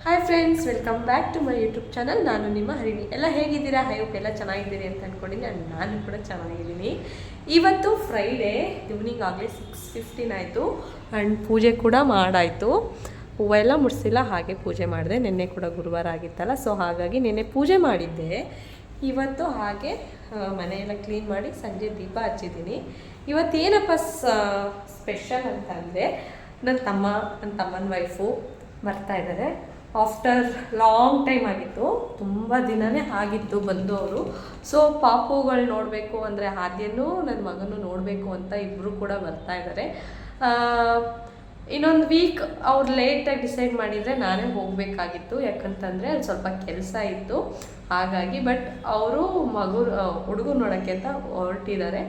Hi friends, welcome back to my YouTube channel. ನಾನು ನಿಮ್ಮ ಹರಿಣಿ. ಎಲ್ಲ ಹೇಗಿದ್ದೀರಾ? ಹೋಪ್ ಎಲ್ಲ ಚೆನ್ನಾಗಿದ್ದೀರಿ ಅಂತ ಅಂದ್ಕೊಂಡಿದ್ದೀನಿ. ನಾನು ಕೂಡ ಚೆನ್ನಾಗಿದ್ದೀನಿ. ಇವತ್ತು ಫ್ರೈಡೇ ಈವ್ನಿಂಗ್ ಆಗಲೇ 6:15 ಆಯಿತು ಆ್ಯಂಡ್ ಪೂಜೆ ಕೂಡ ಮಾಡಾಯಿತು. ಹೂವೆಲ್ಲ ಮುಡಿಸಿಲ್ಲ, ಹಾಗೆ ಪೂಜೆ ಮಾಡಿದೆ. ನಿನ್ನೆ ಕೂಡ ಗುರುವಾರ ಆಗಿತ್ತಲ್ಲ, ಸೊ ಹಾಗಾಗಿ ನಿನ್ನೆ ಪೂಜೆ ಮಾಡಿದ್ದೆ. ಇವತ್ತು ಹಾಗೆ ಮನೆಯೆಲ್ಲ ಕ್ಲೀನ್ ಮಾಡಿ ಸಂಜೆ ದೀಪ ಹಚ್ಚಿದ್ದೀನಿ. ಇವತ್ತೇನಪ್ಪ ಸ್ಪೆಷಲ್ ಅಂತಂದರೆ, ನನ್ನ ತಮ್ಮನ ವೈಫು ಬರ್ತಾಯಿದ್ದಾರೆ. ಆಫ್ಟರ್ ಲಾಂಗ್ ಟೈಮ್ ಆಗಿತ್ತು, ತುಂಬ ದಿನವೇ ಆಗಿತ್ತು ಬಂದು ಅವರು. ಸೊ ಪಾಪುಗಳು ನೋಡಬೇಕು ಅಂದರೆ ಆದ್ಯನೂ ನನ್ನ ಮಗನೂ ನೋಡಬೇಕು ಅಂತ ಇಬ್ಬರು ಕೂಡ ಬರ್ತಾ ಇದ್ದಾರೆ. ಇನ್ನೊಂದು ವೀಕ್ ಅವ್ರು ಲೇಟಾಗಿ ಡಿಸೈಡ್ ಮಾಡಿದರೆ ನಾನೇ ಹೋಗಬೇಕಾಗಿತ್ತು, ಯಾಕಂತಂದರೆ ಅಲ್ಲಿ ಸ್ವಲ್ಪ ಕೆಲಸ ಇತ್ತು ಹಾಗಾಗಿ. ಬಟ್ ಅವರು ಹುಡುಗ ನೋಡೋಕ್ಕೆ ಅಂತ ಹೊರಟಿದ್ದಾರೆ.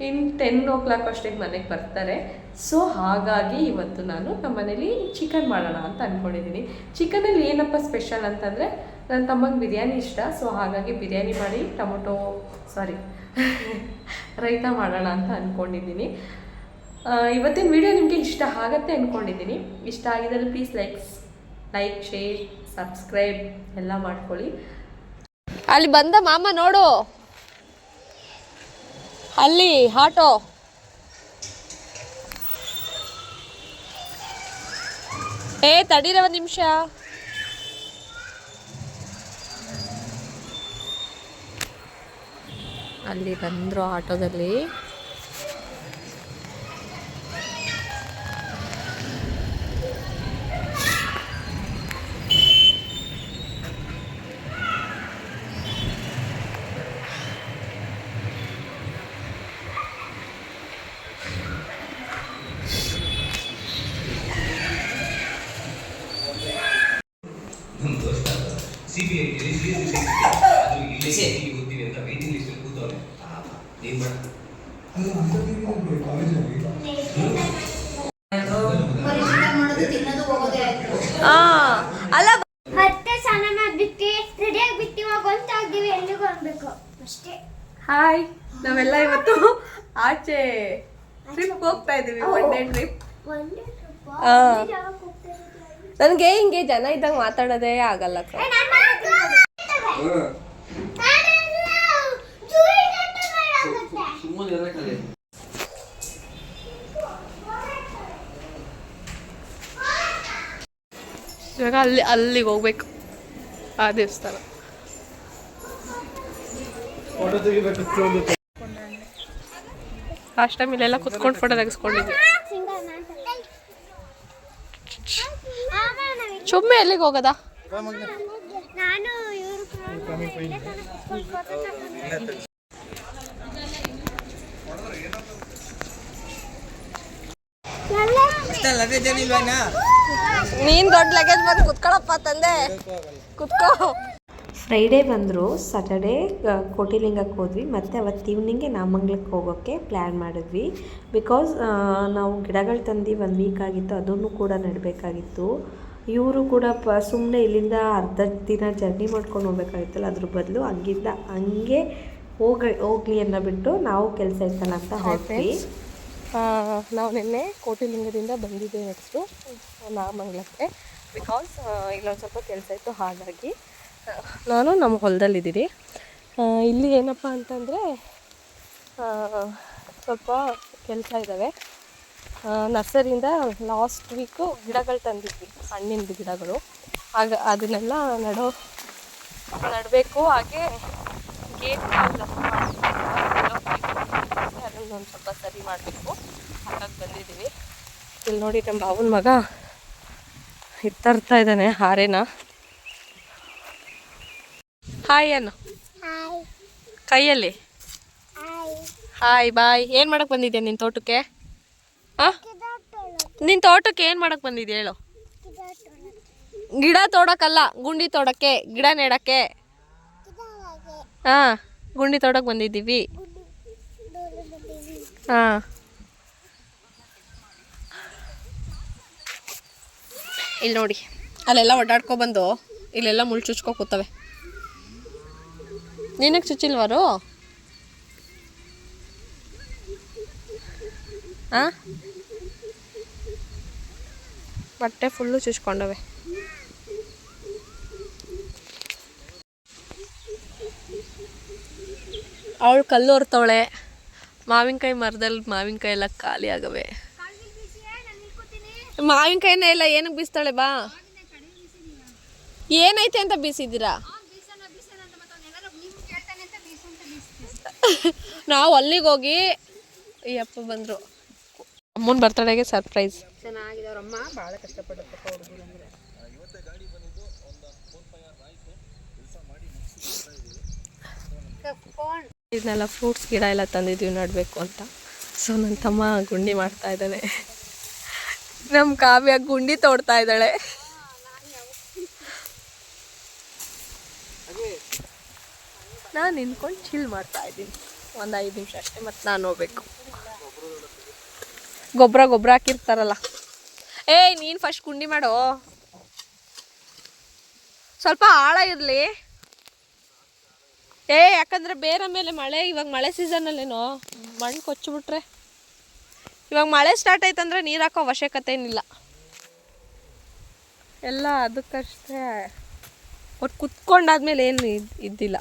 ಇನ್ನು 10 o'clock ಅಷ್ಟೇ ಮನೆಗೆ ಬರ್ತಾರೆ. ಸೊ ಹಾಗಾಗಿ ಇವತ್ತು ನಾನು ನಮ್ಮ ಮನೇಲಿ ಚಿಕನ್ ಮಾಡೋಣ ಅಂತ ಅಂದ್ಕೊಂಡಿದ್ದೀನಿ. ಚಿಕನಲ್ಲಿ ಏನಪ್ಪ ಸ್ಪೆಷಲ್ ಅಂತಂದರೆ, ನನ್ನ ತಮ್ಮಗೆ ಬಿರಿಯಾನಿ ಇಷ್ಟ. ಸೊ ಹಾಗಾಗಿ ಬಿರಿಯಾನಿ ಮಾಡಿ ರೈತ ಮಾಡೋಣ ಅಂತ ಅಂದ್ಕೊಂಡಿದ್ದೀನಿ. ಇವತ್ತಿನ ವಿಡಿಯೋ ನಿಮಗೆ ಇಷ್ಟ ಆಗುತ್ತೆ ಅಂದ್ಕೊಂಡಿದ್ದೀನಿ. ಇಷ್ಟ ಆಗಿದ್ದಲ್ಲಿ ಪ್ಲೀಸ್ ಲೈಕ್ ಶೇರ್ ಸಬ್ಸ್ಕ್ರೈಬ್ ಎಲ್ಲ ಮಾಡ್ಕೊಳ್ಳಿ. ಅಲ್ಲಿ ಬಂದ ಮಾಮ ನೋಡು, ಅಲ್ಲಿ ಆಟೋ. ತಡೀರ ಒಂದು ನಿಮಿಷ. ಅಲ್ಲಿ ಬಂದರು ಆಟೋದಲ್ಲಿ. ಅಲ್ಲ ಹಾಯ್, ನಾವೆಲ್ಲ ಇವತ್ತು ಆಚೆ ಟ್ರಿಪ್ ಹೋಗ್ತಾ ಇದೀವಿ. One day trip. ನನಗೆ ಹಿಂಗೆ ಜನ ಇದ್ದಂಗೆ ಮಾತಾಡೋದೇ ಆಗಲ್ಲ. ಇವಾಗ ಅಲ್ಲಿಗೆ ಹೋಗ್ಬೇಕು, ಆ ದೇವಸ್ಥಾನ. ಲಾಸ್ಟ್ ಟೈಮ್ ಇಲ್ಲೆಲ್ಲ ಕುತ್ಕೊಂಡು ಫೋಟೋ ತೆಗೆಸ್ಕೊಂಡಿದ್ವಿ. ಚುಮ್ಮೆ ಎಲ್ಲಿಗೆ ಹೋಗೋದಾ? ನೀನ್ ದೊಡ್ಡ ಲಗೇಜ್ ಬಂದು ಕುತ್ಕೊಳಪ್ಪ ತಂದೆ, ಕುತ್ಕೋ. ಫ್ರೈಡೇ ಬಂದರು, ಸ್ಯಾಟರ್ಡೇ ಕೋಟಿಲಿಂಗಕ್ಕೆ ಹೋದ್ವಿ. ಮತ್ತು ಅವತ್ತು ಈವ್ನಿಂಗೆ ನಾಮಂಗ್ಲಕ್ಕೆ ಹೋಗೋಕ್ಕೆ ಪ್ಲ್ಯಾನ್ ಮಾಡಿದ್ವಿ. ಬಿಕಾಸ್ ನಾವು ಗಿಡಗಳು ತಂದು 1 ವೀಕ್ ಆಗಿತ್ತು, ಅದನ್ನು ಕೂಡ ನೆಡಬೇಕಾಗಿತ್ತು. ಇವರು ಕೂಡ ಸುಮ್ಮನೆ ಇಲ್ಲಿಂದ ಅರ್ಧ ದಿನ ಜರ್ನಿ ಮಾಡ್ಕೊಂಡು ಹೋಗ್ಬೇಕಾಗಿತ್ತಲ್ಲ, ಅದ್ರ ಬದಲು ಹಂಗೆ ಹೋಗಲಿ ಅನ್ನೋ ಬಿಟ್ಟು ನಾವು ಕೆಲಸ ಇತ್ತಲ್ಲ ಅಂತ ಹೋಗ್ತೀವಿ. ನಾವು ನಿನ್ನೆ ಕೋಟಿಲಿಂಗದಿಂದ ಬಂದಿದ್ದೇವೆ ನೆಕ್ಸ್ಟು ನಾಮಂಗ್ಲಕ್ಕೆ. ಬಿಕಾಸ್ ಇಲ್ಲೊಂದು ಸ್ವಲ್ಪ ಕೆಲಸ ಇತ್ತು, ಹಾಗಾಗಿ ನಾನು ನಮ್ಮ ಹೊಲದಲ್ಲಿದ್ದೀನಿ. ಇಲ್ಲಿ ಏನಪ್ಪ ಅಂತಂದರೆ ಸ್ವಲ್ಪ ಕೆಲಸ ಇದ್ದಾವೆ. ನರ್ಸರಿಯಿಂದ ಲಾಸ್ಟ್ ವೀಕು ಗಿಡಗಳು ತಂದಿದ್ವಿ, ಹಣ್ಣಿನ ಗಿಡಗಳು. ಅದನ್ನೆಲ್ಲ ನೆಡಬೇಕು. ಹಾಗೆ ಗೇಟ್ ಅದನ್ನೊಂದು ಸ್ವಲ್ಪ ಸರಿ ಮಾಡಬೇಕು, ಹಾಗಾಗಿ ಬಂದಿದ್ದೀವಿ. ಇಲ್ಲಿ ನೋಡಿ, ನಮ್ಮ ಬಾವನ ಮಗ ತರ್ತಾ ಇದ್ದಾನೆ ಹಾರೇನ. ಹಾಯ್ ಅನ್ನು ಕೈಯಲ್ಲಿ. Hi bye. ಏನು ಮಾಡಕ್ಕೆ ಬಂದಿದ್ಯಾ ನಿನ್ನ ತೋಟಕ್ಕೆ? ನಿನ್ನ ತೋಟಕ್ಕೆ ಏನು ಮಾಡಕ್ಕೆ ಬಂದಿದ್ಯಾ ಹೇಳು? ಗಿಡ ತೋಡಕ್ಕಲ್ಲ, ಗುಂಡಿ ತೋಡಕ್ಕೆ, ಗಿಡ ನೆಡಕ್ಕೆ. ಹಾಂ, ಗುಂಡಿ ತೋಡಕ್ಕೆ ಬಂದಿದ್ದೀವಿ. ಹಾಂ, ಇಲ್ಲಿ ನೋಡಿ, ಅಲ್ಲೆಲ್ಲ ಓಡಾಡ್ಕೊಬಂದು ಇಲ್ಲೆಲ್ಲ ಮುಳ್ಳು ಚುಚ್ಕೊ ಕೂತವೆ. ನಿನಗೆ ಚುಚ್ಚಿಲ್ವಾರು? ಹಾಂ, ಬಟ್ಟೆ ಫುಲ್ಲು ಚುಚ್ಕೊಂಡವೆ. ಅವಳು ಕಲ್ಲು ಹೊರ್ತವಳೆ. ಮಾವಿನಕಾಯಿ ಮರದಲ್ಲಿ ಮಾವಿನಕಾಯಿ ಎಲ್ಲ ಖಾಲಿ ಆಗವೆ. ಮಾವಿನಕಾಯಿನೇ ಇಲ್ಲ, ಏನಕ್ಕೆ ಬೀಸ್ತಾಳೆ? ಬಾ, ಏನೈತೆ ಅಂತ ಬೀಸಿದ್ದೀರಾ? ನಾವು ಅಲ್ಲಿಗೆ ಹೋಗಿ ಈ ಅಪ್ಪ ಬಂದರು. ಅಮ್ಮನ ಬರ್ತಡೆಗೆ ಸರ್ಪ್ರೈಸ್. ಚೆನ್ನಾಗಿದೆ. ಅವ್ರಮ್ಮ ಭಾಳ ಕಷ್ಟಪಡುತ್ತಪ್ಪ ಹುಡುಗರು ಅಂದರೆ. ಇದನ್ನೆಲ್ಲ ಫ್ರೂಟ್ಸ್ ಗಿಡ ಎಲ್ಲ ತಂದಿದ್ವಿ ನಡಬೇಕು ಅಂತ. ಸೊ ನನ್ನ ತಮ್ಮ ಗುಂಡಿ ಮಾಡ್ತಾ ಇದ್ದಾನೆ. ನಮ್ಮ ಕಾವ್ಯ ಗುಂಡಿ ತೋಡ್ತಾ ಇದ್ದಾಳೆ. ನಾನು ನಿಂತ್ಕೊಂಡು ಚಿಲ್ ಮಾಡ್ತಾ ಇದ್ದೀನಿ ಒಂದು 5 ನಿಮಿಷ ಅಷ್ಟೇ, ಮತ್ತು ನಾನು ಹೋಗ್ಬೇಕು. ಗೊಬ್ಬರ ಹಾಕಿರ್ತಾರಲ್ಲ. ಏಯ್, ನೀನು ಫಸ್ಟ್ ಗುಂಡಿ ಮಾಡು, ಸ್ವಲ್ಪ ಆಳ ಇರಲಿ. ಯಾಕಂದರೆ ಬೇರೆ ಮೇಲೆ ಮಳೆ, ಇವಾಗ ಮಳೆ ಸೀಸನಲ್ಲೇನೋ ಮಣ್ಣು ಕೊಚ್ಚಿಬಿಟ್ರೆ. ಇವಾಗ ಮಳೆ ಸ್ಟಾರ್ಟ್ ಆಯ್ತಂದ್ರೆ ನೀರು ಹಾಕೋ ಅವಶ್ಯಕತೆ ಏನಿಲ್ಲ, ಎಲ್ಲ ಅದಕ್ಕಷ್ಟೇ. ಒಟ್ಟು ಕುತ್ಕೊಂಡಾದ್ಮೇಲೆ ಏನು ಇದ್ದಿಲ್ಲ.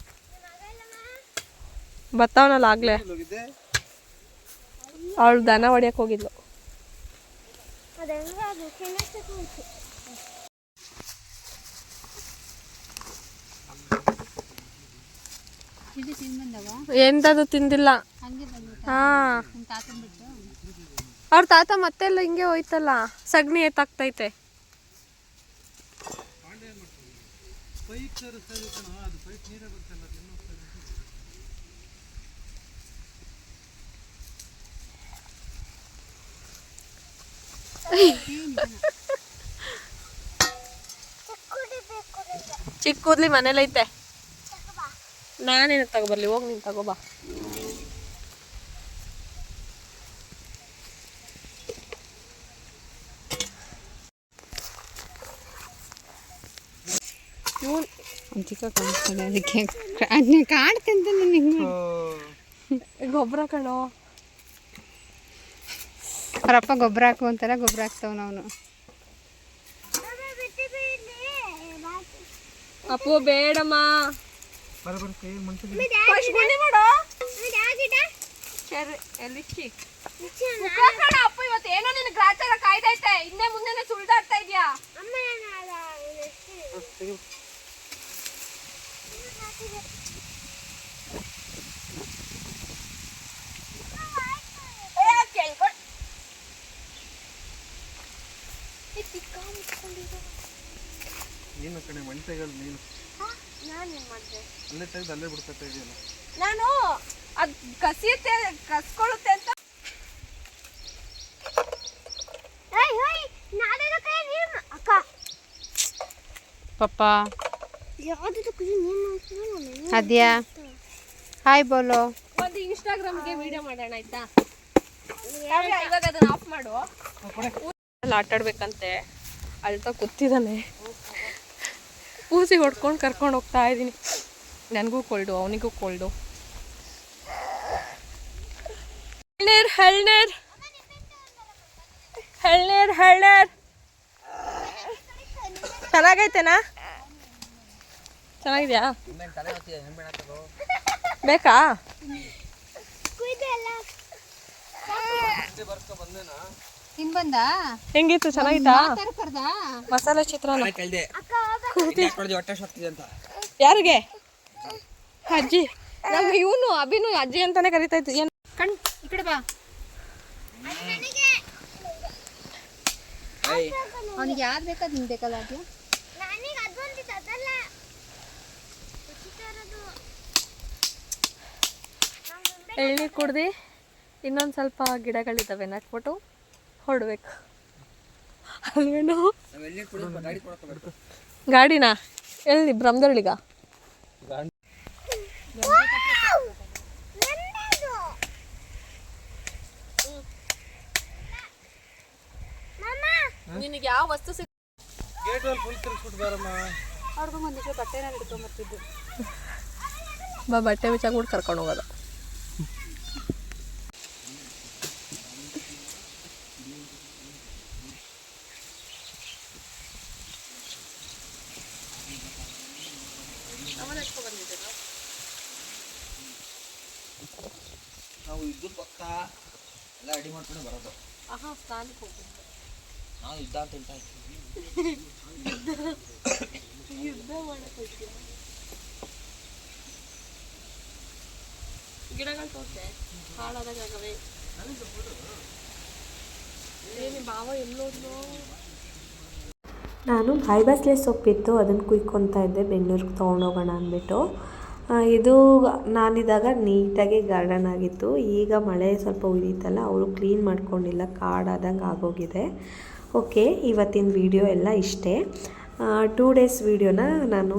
ಬರ್ತಾವನಲ್ಲ ಆಗ್ಲೇ ಅವಳು ದನ ಹೊಡಿಯಕ್ಕೆ ಹೋಗಿದ್ಲು. ಎಂತದು ತಿಂದಿಲ್ಲ. ಹಾ, ಅವ್ರ ತಾತ ಮತ್ತೆಲ್ಲ ಹಿಂಗೆ ಹೋಯ್ತಲ್ಲ, ಸಗಣಿ ಎತ್ತಾಗ್ತೈತೆ. ಚಿಕ್ಕ ಕೂದ್ಲಿ ಮನೇಲೈತೆ. ನಾನೇನು ತಗೋಬರ್ಲಿ, ಹೋಗಿ ನೀನು ತಗೋಬಾ. ಚಿಕ್ಕ ಕಾಣಿಸ್ತಾಳೆ, ಅದಕ್ಕೆ ಅದನ್ನ ಕಾಡ್ತೆ ಅಂತ ನಿಂಗೆ ಗೊಬ್ಬರ ಕಣೋ. ಅವರಪ್ಪ ಗೊಬ್ಬರ ಹಾಕು ಅಂತಾರ, ಗೊಬ್ಬರ ಹಾಕ್ತಾವ ನಾವು. ಅಪ್ಪು ಬೇಡಮ್ಮ, ಅಪ್ಪು ಇವತ್ತು ಏನೋ ನಿನ್ ಗ್ರಾಚಾರ ಕಾಯ್ದೈತೆ, ಹಿಂದೆ ಮುಂದೆ ಸುಳ್ದಾಡ್ತಾ ಇದ್ಯಾ? ನೀನು ಕಣೆ ಮಣ್ತೆಗಳು ನೀನು. ನಾನೇನ್ ಮಾಡಿದೆ? ಅಲ್ಲೇ ತೆಗೆದು ಅಲ್ಲೇ ಬಿಡ್ತಾ ಇದೆಯಲ್ಲ. ನಾನು ಅದು ಕಸಿಯುತ್ತೆ, ಕಸ್ಕೊಳ್ಳುತ್ತೆ ಅಂತ. ಪಪ್ಪ ಅದ್ಯಾ ಹಾಯ್ ಬೋಲೋ. ಒಂದು ಇನ್ಸ್ಟಾಗ್ರಾಮ್ಗೆ ವಿಡಿಯೋ ಮಾಡೋಣ ಆಯ್ತಾ? ಇವಾಗ ಅದನ್ನ ಆಫ್ ಮಾಡು. ಅಲ್ಲಿ ಆಟಾಡ್ಬೇಕಂತೆ, ಅಳ್ತಾ ಕೂತಿದ್ದಾನೆ. ಊಸಿಗೆ ಹೊಡ್ಕೊಂಡು ಕರ್ಕೊಂಡು ಹೋಗ್ತಾ ಇದ್ದೀನಿ. ನನಗೂ ಕೋಲ್ಡು, ಅವನಿಗೂ ಕೋಲ್ಡು. ಎಳ್ನೀರ್ ಚೆನ್ನಾಗೈತೆನಾ? ಚೆನ್ನಾಗಿದ್ಯಾ? ಬೇಕಾ? ತಿನ್ಬಂದ ಹೆಂಗಿತ್ತು? ಚೆನ್ನಾಗಿತ್ತಾ? ಮಸಾಲೆ ಚಿತ್ರಾನ್ನ. ಯಾರಿಗೆ? ಅಜ್ಜಿ. ನಮ್ಗೆ ಇವನು ಅಭಿನು ಅಜ್ಜಿ ಅಂತಾನೆ ಕರಿತಾ ಇತ್ತು. ಏನು ಕಣ್ ಈ ಕಡೆ ಬಾ. ಅವನಿಗೆ ಯಾವ್ದು ಬೇಕಾದ್ ನಿಂಗೆ ಬೇಕಲ್ಲ ಅದು. ಎಳ್ನೀರು ಕುಡ್ದು ಇನ್ನೊಂದು ಸ್ವಲ್ಪ ಗಿಡಗಳಿದ್ದಾವೆ, ನಟ್ಬಿಟ್ಟು ಹೊರಡ್ಬೇಕು. ಅಲ್ವೇನೋ ಗಾಡಿನಾ? ಎಲ್ಲಿ? ಬ್ರಹ್ಮದಳ್ಳಿಗ? ನಿನಗೆ ಯಾವ ವಸ್ತು ಸಿಕ್ ಅವ್ರಿಗೂ ಒಂದಿಷ್ಟು ಬಟ್ಟೆನ ಹಿಡ್ಕೊಂಬರ್ತಿದ್ದು. ಬಟ್ಟೆ ಬಿಚ್ಚಾಕ್ಬಿಟ್ಟು ಕರ್ಕೊಂಡು ಹೋಗೋದು. ನಾವು ಇದ್ರ ಪಕ್ಕ ಎಲ್ಲ ರೆಡಿ ಮಾಡ್ಕೊಂಡು ಬರೋದು. ಆಹಾ ಸ್ನಾನಕ್ಕೆ ಹೋಗ್ಬೇಕು. ನಾವು ಯುದ್ಧ ಅಂತ ಹೇಳ್ತಾ ಇದ್ದೀವಿ. ಯುದ್ಧ ಮಾಡಕ್ಕೆ ಹೋಗ್ತೀಯ. ಗಿಡಗಳು ತೋರ್ತೆ ಹಾಳಾದಾಗವೆ. ಏನು ಭಾವ ಎಲ್ಲೋದ್ನೋ. ನಾನು ಬಾಯಿ ಬಸ್ಲೆ ಸೊಪ್ಪಿತ್ತು ಅದನ್ನು ಕುಯ್ಕೊತಾ ಇದ್ದೆ ಬೆಂಗಳೂರಿಗೆ ತೊಗೊಂಡೋಗೋಣ ಅಂದ್ಬಿಟ್ಟು. ಇದು ನಾನಿದ್ದಾಗ ನೀಟಾಗಿ ಗಾರ್ಡನ್ ಆಗಿತ್ತು. ಈಗ ಮಳೆ ಸ್ವಲ್ಪ ಉಯ್ದಿತ್ತಲ್ಲ ಅವರು ಕ್ಲೀನ್ ಮಾಡ್ಕೊಂಡಿಲ್ಲ, ಕಾಡಾದಂಗೆ ಆಗೋಗಿದೆ. ಓಕೆ, ಇವತ್ತಿನ ವಿಡಿಯೋ ಎಲ್ಲ ಇಷ್ಟೇ. 2 ಡೇಸ್ ವಿಡಿಯೋನ ನಾನು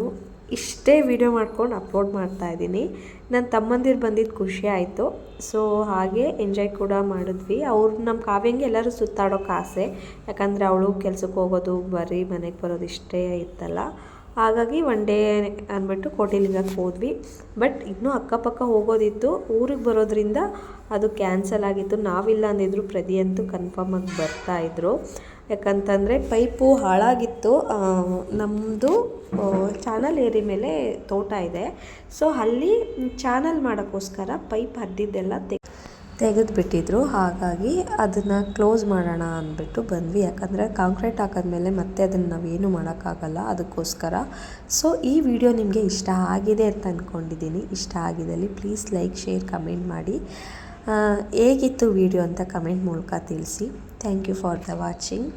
ಇಷ್ಟೇ ವಿಡಿಯೋ ಮಾಡ್ಕೊಂಡು ಅಪ್ಲೋಡ್ ಮಾಡ್ತಾಯಿದ್ದೀನಿ. ನನ್ನ ತಮ್ಮಂದಿರು ಬಂದಿದ್ದು ಖುಷಿ ಆಯಿತು. ಸೊ ಹಾಗೆ ಎಂಜಾಯ್ ಕೂಡ ಮಾಡಿದ್ವಿ. ಅವ್ರು ನಮ್ಮ ಕಾವ್ಯಂಗೆ ಎಲ್ಲರೂ ಸುತ್ತಾಡೋಕೆ ಆಸೆ, ಯಾಕಂದರೆ ಅವಳು ಕೆಲ್ಸಕ್ಕೆ ಹೋಗೋದು ಬರೀ ಮನೆಗೆ ಬರೋದು ಇಷ್ಟೇ ಇತ್ತಲ್ಲ. ಹಾಗಾಗಿ 1 ಡೇ ಅಂದ್ಬಿಟ್ಟು ಕೋಟಿಲಿಂಗಕ್ಕೆ ಹೋದ್ವಿ. ಬಟ್ ಇನ್ನೂ ಅಕ್ಕಪಕ್ಕ ಹೋಗೋದಿತ್ತು. ಊರಿಗೆ ಬರೋದ್ರಿಂದ ಅದು ಕ್ಯಾನ್ಸಲ್ ಆಗಿತ್ತು. ನಾವಿಲ್ಲ ಅಂದಿದ್ರು ಪ್ರದಿ ಅಂತೂ ಕನ್ಫರ್ಮಾಗಿ ಬರ್ತಾಯಿದ್ರು. ಯಾಕಂತಂದರೆ ಪೈಪು ಹಾಳಾಗಿತ್ತು. ನಮ್ಮದು ಚಾನಲ್ ಏರಿ ಮೇಲೆ ತೋಟ ಇದೆ. ಸೊ ಅಲ್ಲಿ ಚಾನಲ್ ಮಾಡೋಕ್ಕೋಸ್ಕರ ಪೈಪ್ ಹರಿದಿದ್ದೆಲ್ಲ ತೆಗೆದುಬಿಟ್ಟಿದ್ರು. ಹಾಗಾಗಿ ಅದನ್ನು ಕ್ಲೋಸ್ ಮಾಡೋಣ ಅಂದ್ಬಿಟ್ಟು ಬಂದ್ವಿ. ಯಾಕಂದರೆ ಕಾಂಕ್ರೀಟ್ ಹಾಕಿದ್ಮೇಲೆ ಮತ್ತೆ ಅದನ್ನು ನಾವೇನು ಮಾಡೋಕ್ಕಾಗಲ್ಲ, ಅದಕ್ಕೋಸ್ಕರ. ಸೊ ಈ ವಿಡಿಯೋ ನಿಮಗೆ ಇಷ್ಟ ಆಗಿದೆ ಅಂತ ಅಂದ್ಕೊಂಡಿದ್ದೀನಿ. ಇಷ್ಟ ಆಗಿದ್ದಲ್ಲಿ ಪ್ಲೀಸ್ ಲೈಕ್, ಶೇರ್, ಕಮೆಂಟ್ ಮಾಡಿ. ಹೇಗಿತ್ತು ವಿಡಿಯೋ ಅಂತ ಕಮೆಂಟ್ ಮೂಲಕ ತಿಳಿಸಿ. Thank you for the watching.